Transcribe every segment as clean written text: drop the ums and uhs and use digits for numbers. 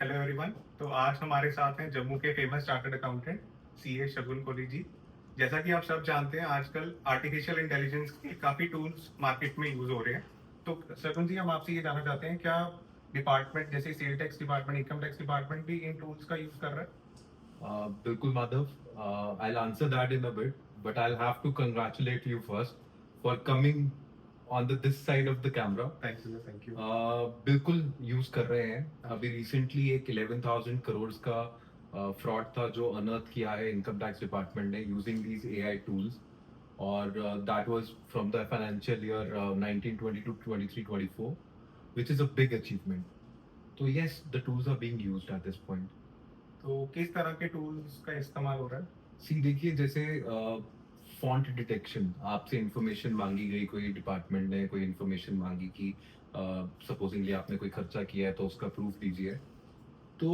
Hello everyone. तो आज हमारे साथ हैं जम्मू के फेमस चार्टर्ड अकाउंटेंट सीए शगुन कोहली जी। जैसा कि आप सब जानते हैं, आजकल आर्टिफिशियल इंटेलिजेंस के काफ़ी टूल्स मार्केट में यूज़ हो रहे हैं। तो शगुन जी, हम आपसे ये जानना चाहते हैं, क्या डिपार्टमेंट जैसे sale tax department, income tax department भी इन टूल्स का यूज़ कर रहा है? Bilkul Madhav, I'll answer that in a bit, but I'll have to congratulate you first for coming on this side of the camera. Thank you, thank you. बिल्कुल use कर रहे हैं। अभी रिसेंटली एक 11,000 करोड़ का फ्रॉड था जो अनर्थ किया है इनकम टैक्स डिपार्टमेंट ने यूजिंग दीज एआई टूल्स, और that was from the financial year 1922 23-24, which is a big achievement. So yes, the tools are being used at this point. तो किस तरह के टूल्स का इस्तेमाल हो रहा है? सी देखिए, जैसे फॉन्ट डिटेक्शन, आपसे इंफॉर्मेशन मांगी गई, कोई डिपार्टमेंट ने कोई इंफॉर्मेशन मांगी कि सपोजिंगली आपने कोई खर्चा किया है तो उसका प्रूफ दीजिए। तो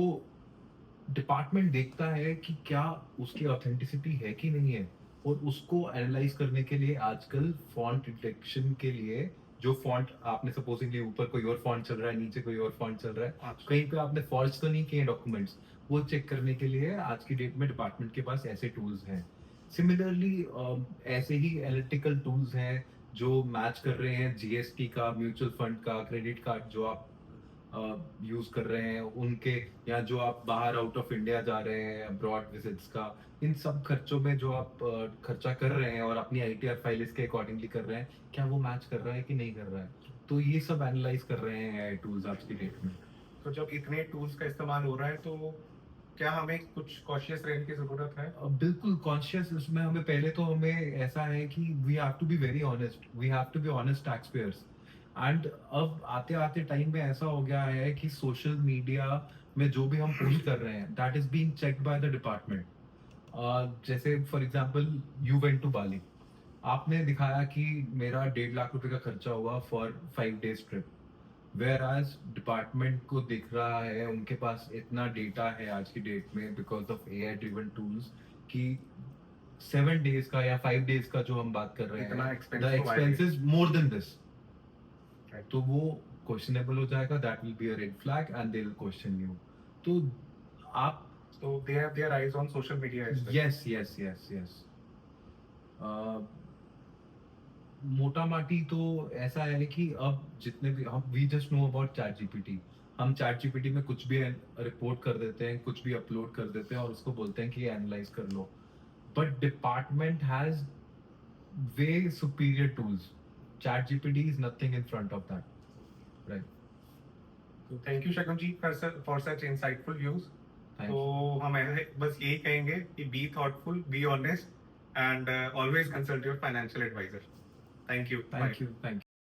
डिपार्टमेंट देखता है कि क्या उसकी ऑथेंटिसिटी है कि नहीं है, और उसको एनालाइज करने के लिए आजकल फॉन्ट डिटेक्शन के लिए जो फॉन्ट आपने सपोजिंगली ऊपर कोई और फॉन्ट चल रहा है, नीचे कोई और फॉन्ट चल रहा है, अच्छा। कहीं पे आपने फॉल्स तो नहीं किए डॉक्यूमेंट्स, वो चेक करने के लिए आज की डेट में डिपार्टमेंट के पास ऐसे टूल्स हैं। सिमिलरली ऐसे ही एनालिटिकल टूल्स हैं जो मैच कर रहे हैं जीएसटी का, म्यूचुअल फंड का, क्रेडिट कार्ड जो आप यूज कर रहे हैं उनके, या जो आप बाहर आउट ऑफ इंडिया जा रहे हैं अब्रॉड विजिट्स का, इन सब खर्चों में जो आप खर्चा कर रहे हैं और अपनी आईटीआर फाइल इसके अकॉर्डिंगली कर रहे हैं, क्या वो मैच कर रहा है कि नहीं कर रहा है। तो ये सब एनालाइज कर रहे हैं टूल्स आज की डेट में। तो जब इतने टूल्स का इस्तेमाल हो रहा है, तो क्या हमें कुछ कॉशियस रहने की ज़रूरत है? बिल्कुल कॉन्शियस उसमें हमें, पहले तो हमें ऐसा है कि we have to be very honest, we have to be honest taxpayers. And अब आते आते टाइम में ऐसा हो गया है कि सोशल मीडिया में जो भी हम पोस्ट कर रहे हैं that is being checked by the department. जैसे for example, you went to Bali, आपने दिखाया कि मेरा 1.5 लाख रुपए का खर्चा हुआ for 5 days trip, whereas department को दिख रहा है, उनके पास इतना डेटा है आज की डेट में because of AI driven tools कि 7 days का या 5 days का जो हम बात कर रहे इतना हैं, expense द तो expense is more than this. Right. तो वो क्वेश्चनेबल हो जाएगा, that will be a red flag and they will question you. तो आप, So they have their eyes on social media as well. Yes yes yes yes, मोटा माटी तो ऐसा है कि अब जितने भी हम, we just know about ChatGPT, हम चैट जीपीटी में कुछ भी रिपोर्ट कर देते हैं, कुछ भी अपलोड कर देते हैं और उसको बोलते हैं कि एनालाइज कर लो। But department has way superior tools, ChatGPT is nothing in front of that, right. So thank you Shagun ji for such insightful views. Thank तो यू, हम ऐसे बस यही कहेंगे कि be thoughtful, be honest and always consult your financial advisor. Thank you. Thank you, thank you.